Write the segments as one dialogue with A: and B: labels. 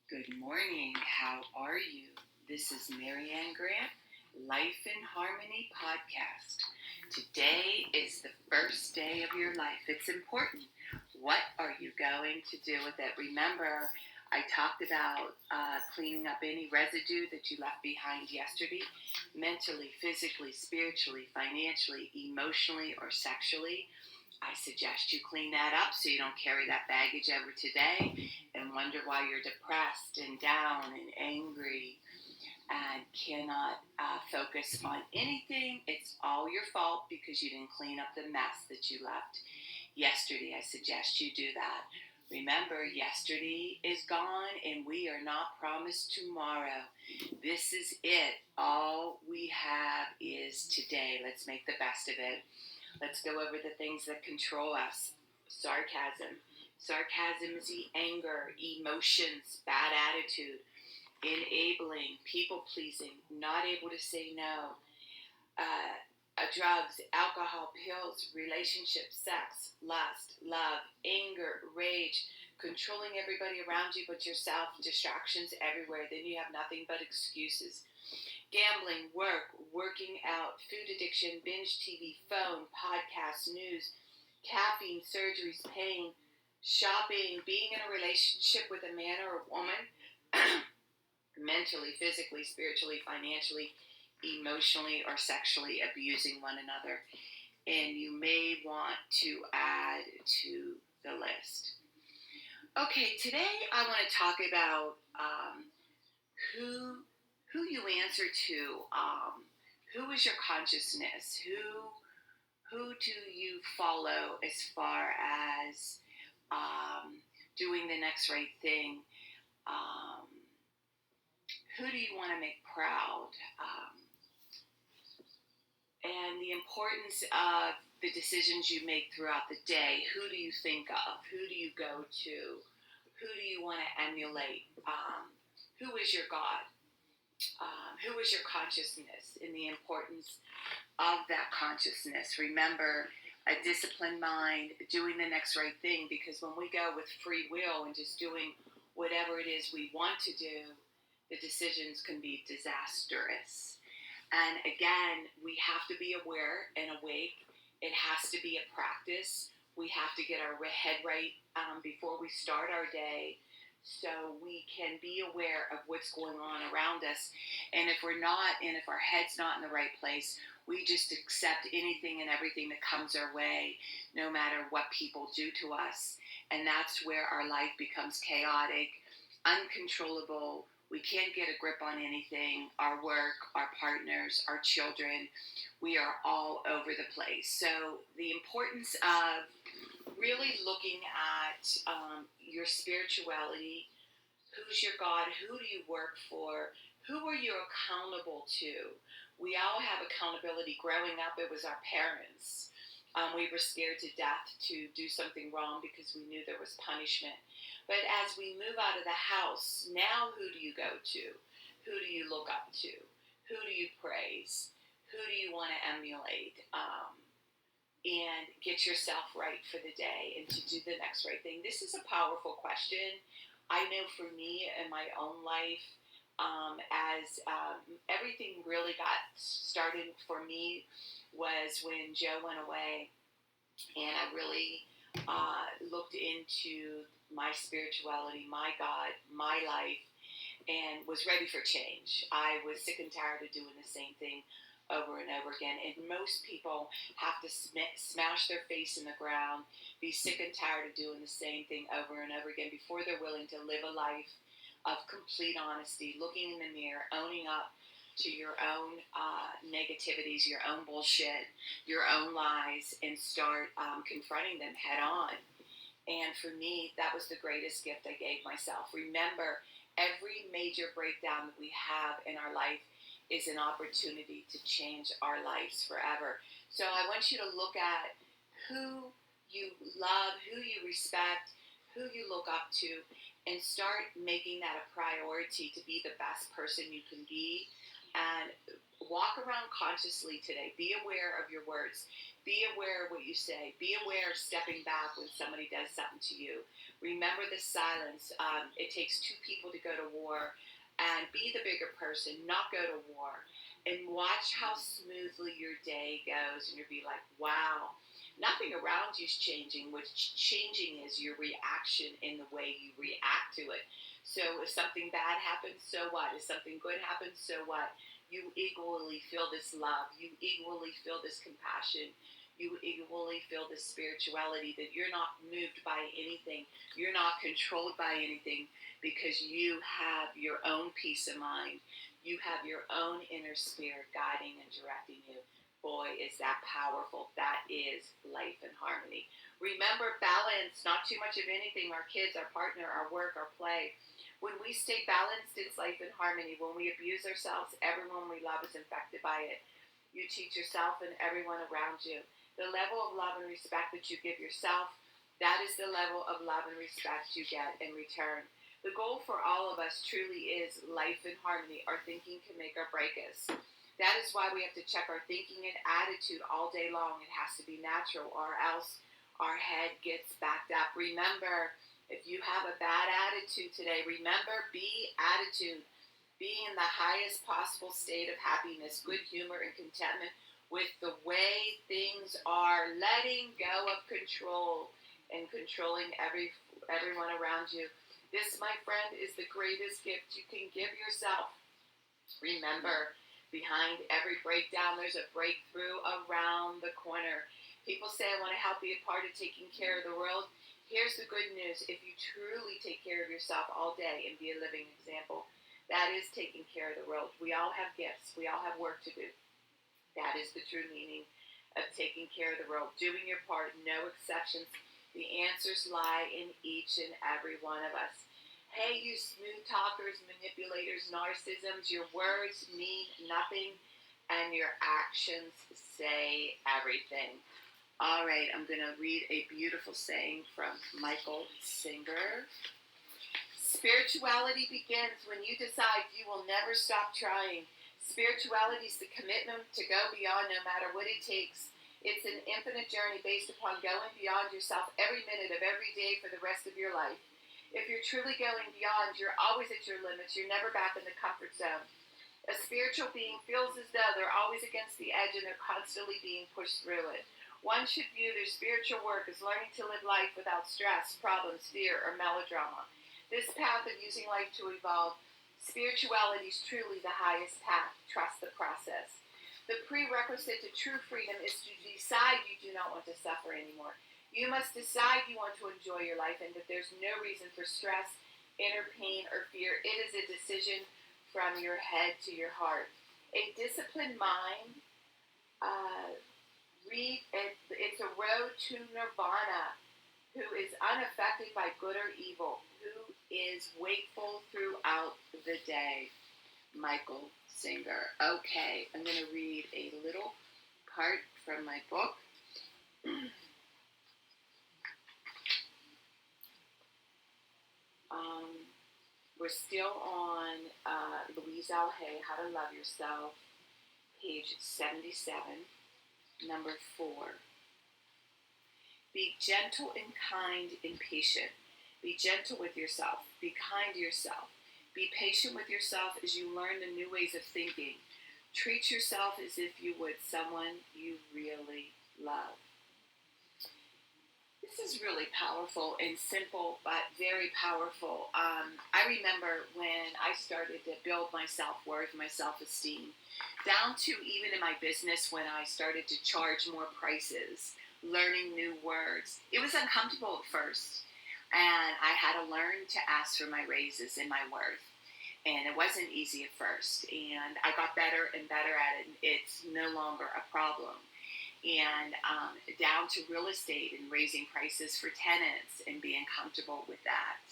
A: Good morning. How are you? This is Marianne Grant, Life in Harmony podcast. Today is the first day of your life. It's important. What are you going to do with it? Remember, I talked about cleaning up any residue that you left behind yesterday, mentally, physically, spiritually, financially, emotionally, or sexually. I suggest you clean that up so you don't carry that baggage over today and wonder why you're depressed and down and angry and cannot focus on anything. It's all your fault because you didn't clean up the mess that you left yesterday. I suggest you do that. Remember, yesterday is gone and we are not promised tomorrow. This is it. All we have is today. Let's make the best of it. Let's go over the things that control us. Sarcasm. Sarcasm is the anger, emotions, bad attitude, enabling, people-pleasing, not able to say no, drugs, alcohol, pills, relationships, sex, lust, love, anger, rage, controlling everybody around you but yourself, distractions everywhere. Then you have nothing but excuses. Gambling, work, working out, food addiction, binge TV, phone, podcasts, news, caffeine, surgeries, pain, shopping, being in a relationship with a man or a woman, mentally, physically, spiritually, financially, emotionally, or sexually abusing one another. And you may want to add to the list. Okay, today I want to talk about who you answer to, who is your consciousness, who do you follow as far as doing the next right thing, who do you want to make proud, and the importance of the decisions you make throughout the day. Who do you think of? Who do you go to? Who do you want to emulate? Who is your God? Who is your consciousness, and the importance of that consciousness? Remember, a disciplined mind, doing the next right thing, because when we go with free will and just doing whatever it is we want to do, the decisions can be disastrous. And again, we have to be aware and awake. It has to be a practice. We have to get our head right before we start our day, so we can be aware of what's going on around us. And if we're not, and if our head's not in the right place, we just accept anything and everything that comes our way, no matter what people do to us. And that's where our life becomes chaotic, uncontrollable. We can't get a grip on anything. Our work, our partners, our children, we are all over the place. So the importance of really looking at your spirituality. Who's your God? Who do you work for? Who are you accountable to? We all have accountability. Growing up, it was our parents. We were scared to death to do something wrong because we knew there was punishment. But as we move out of the house, now who do you go to? Who do you look up to? Who do you praise? Who do you want to emulate? And get yourself right for the day and to do the next right thing. This is a powerful question. I know for me in my own life, as everything really got started for me was when Joe went away, and I really looked into my spirituality, my God, my life, and was ready for change. I was sick and tired of doing the same thing over and over again. And most people have to smash their face in the ground, be sick and tired of doing the same thing over and over again before they're willing to live a life of complete honesty, looking in the mirror, owning up to your own negativities, your own bullshit, your own lies, and start confronting them head on. And for me, that was the greatest gift I gave myself. Remember, every major breakdown that we have in our life is an opportunity to change our lives forever. So I want you to look at who you love, who you respect, who you look up to, and start making that a priority to be the best person you can be, And walk around consciously today. Be aware of your words. Be aware of what you say. Be aware of stepping back when somebody does something to you. Remember the silence. It takes two people to go to war. And be the bigger person, not go to war. And watch how smoothly your day goes. And you'll be like, wow, nothing around you is changing. What's changing is your reaction in the way you react to it. So if something bad happens, so what? If something good happens, so what? You equally feel this love. You equally feel this compassion. You equally feel this spirituality, that you're not moved by anything. You're not controlled by anything, because you have your own peace of mind. You have your own inner spirit guiding and directing you. Boy, is that powerful. That is life in harmony. Remember, balance, not too much of anything. Our kids, our partner, our work, our play. When we stay balanced, it's life in harmony. When we abuse ourselves, everyone we love is infected by it. You teach yourself and everyone around you. The level of love and respect that you give yourself, that is the level of love and respect you get in return. The goal for all of us truly is life in harmony. Our thinking can make or break us. That is why we have to check our thinking and attitude all day long. It has to be natural, or else our head gets backed up. Remember, if you have a bad attitude today, remember, be attitude. Be in the highest possible state of happiness, good humor, and contentment with the way things are. Letting go of control and controlling everyone around you. This, my friend, is the greatest gift you can give yourself. Remember, behind every breakdown, there's a breakthrough around the corner. People say, I want to help be a part of taking care of the world. Here's the good news. If you truly take care of yourself all day and be a living example, that is taking care of the world. We all have gifts. We all have work to do. That is the true meaning of taking care of the world. Doing your part, no exceptions. The answers lie in each and every one of us. Hey, you smooth talkers, manipulators, narcissisms, your words mean nothing and your actions say everything. All right, I'm going to read a beautiful saying from Michael Singer. Spirituality begins when you decide you will never stop trying. Spirituality is the commitment to go beyond no matter what it takes. It's an infinite journey based upon going beyond yourself every minute of every day for the rest of your life. If you're truly going beyond, you're always at your limits. You're never back in the comfort zone. A spiritual being feels as though they're always against the edge and they're constantly being pushed through it. One should view their spiritual work as learning to live life without stress, problems, fear, or melodrama. This path of using life to evolve, spirituality is truly the highest path. Trust the process. The prerequisite to true freedom is to decide you do not want to suffer anymore. You must decide you want to enjoy your life and that there's no reason for stress, inner pain, or fear. It is a decision from your head to your heart. A disciplined mind, it's a road to nirvana, who is unaffected by good or evil, who is wakeful throughout the day. Michael Singer. Okay, I'm going to read a little part from my book. We're still on Louise L. Hay, How to Love Yourself, page 77, number 4. Be gentle and kind and patient. Be gentle with yourself. Be kind to yourself. Be patient with yourself as you learn the new ways of thinking. Treat yourself as if you would someone you really love. This is really powerful and simple, but very powerful. I remember when I started to build my self-worth, my self-esteem, down to even in my business when I started to charge more prices, learning new words. It was uncomfortable at first, and I had to learn to ask for my raises and my worth. And it wasn't easy at first, and I got better and better at it, and it's no longer a problem. And down to real estate and raising prices for tenants and being comfortable with that.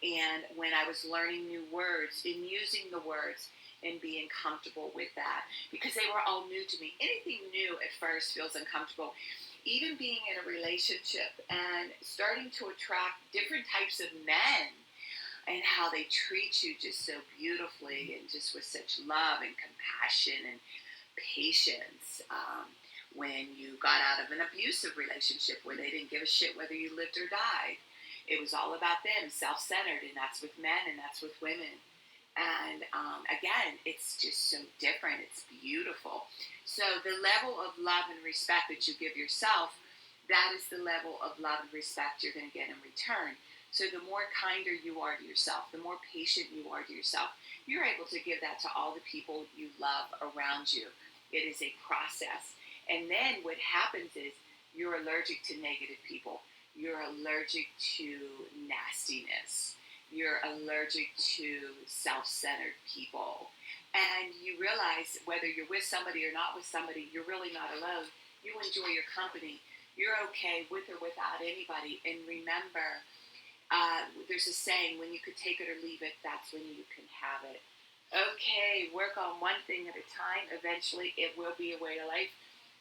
A: And when I was learning new words and using the words and being comfortable with that, because they were all new to me. Anything new at first feels uncomfortable. Even being in a relationship and starting to attract different types of men. and how they treat you just so beautifully and just with such love and compassion and patience. When you got out of an abusive relationship where they didn't give a shit whether you lived or died, it was all about them, self-centered, and that's with men and that's with women. And again, it's just so different. It's beautiful. So the level of love and respect that you give yourself, that is the level of love and respect you're going to get in return. So the more kinder you are to yourself, the more patient you are to yourself, you're able to give that to all the people you love around you. It is a process. And then what happens is you're allergic to negative people. You're allergic to nastiness. You're allergic to self-centered people. And you realize whether you're with somebody or not with somebody, you're really not alone. You enjoy your company. You're okay with or without anybody. And remember, there's a saying, when you could take it or leave it, that's when you can have it. Okay, work on one thing at a time. Eventually, it will be a way of life.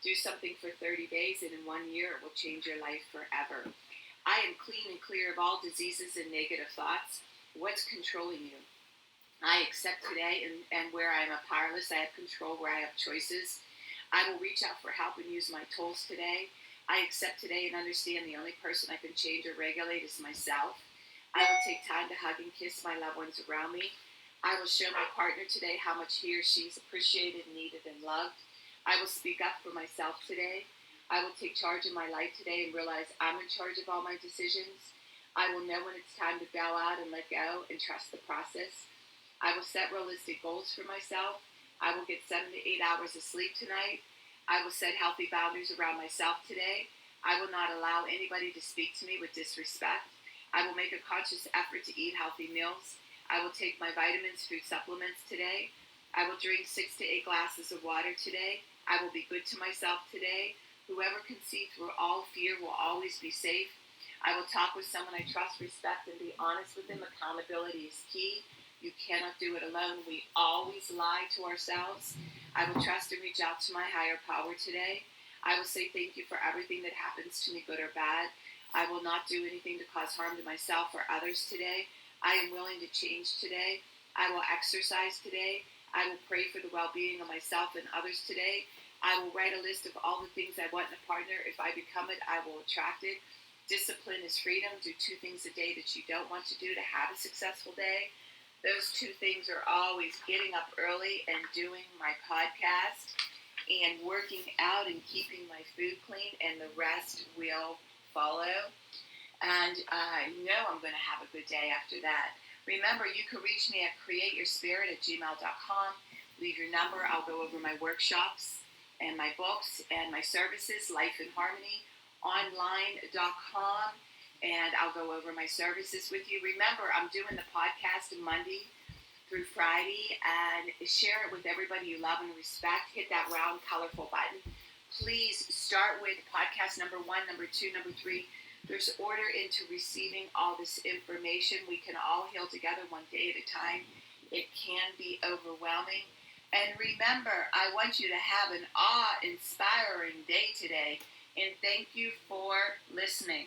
A: Do something for 30 days, and in 1 year, it will change your life forever. I am clean and clear of all diseases and negative thoughts. What's controlling you? I accept today, and where I am powerless, I have control. Where I have choices, I will reach out for help and use my tools today. I accept today and understand the only person I can change or regulate is myself. I will take time to hug and kiss my loved ones around me. I will show my partner today how much he or she is appreciated, needed, and loved. I will speak up for myself today. I will take charge of my life today and realize I'm in charge of all my decisions. I will know when it's time to bow out and let go and trust the process. I will set realistic goals for myself. I will get 7 to 8 hours of sleep tonight. I will set healthy boundaries around myself today. I will not allow anybody to speak to me with disrespect. I will make a conscious effort to eat healthy meals. I will take my vitamins, food supplements today. I will drink 6 to 8 glasses of water today. I will be good to myself today. Whoever can see through all fear will always be safe. I will talk with someone I trust, respect, and be honest with them. Accountability is key. You cannot do it alone. We always lie to ourselves. I will trust and reach out to my higher power today. I will say thank you for everything that happens to me, good or bad. I will not do anything to cause harm to myself or others today. I am willing to change today. I will exercise today. I will pray for the well-being of myself and others today. I will write a list of all the things I want in a partner. If I become it, I will attract it. Discipline is freedom. Do 2 things a day that you don't want to do to have a successful day. Those 2 things are always getting up early and doing my podcast and working out and keeping my food clean, and the rest will follow. And I know I'm going to have a good day after that. Remember, you can reach me at createyourspirit@gmail.com. Leave your number. I'll go over my workshops and my books and my services, Life in Harmony, online.com. And I'll go over my services with you. Remember, I'm doing the podcast Monday through Friday, and share it with everybody you love and respect. Hit that round, colorful button. Please start with podcast number 1, number 2, number 3. There's order into receiving all this information. We can all heal together one day at a time. It can be overwhelming. And remember, I want you to have an awe-inspiring day today. And thank you for listening.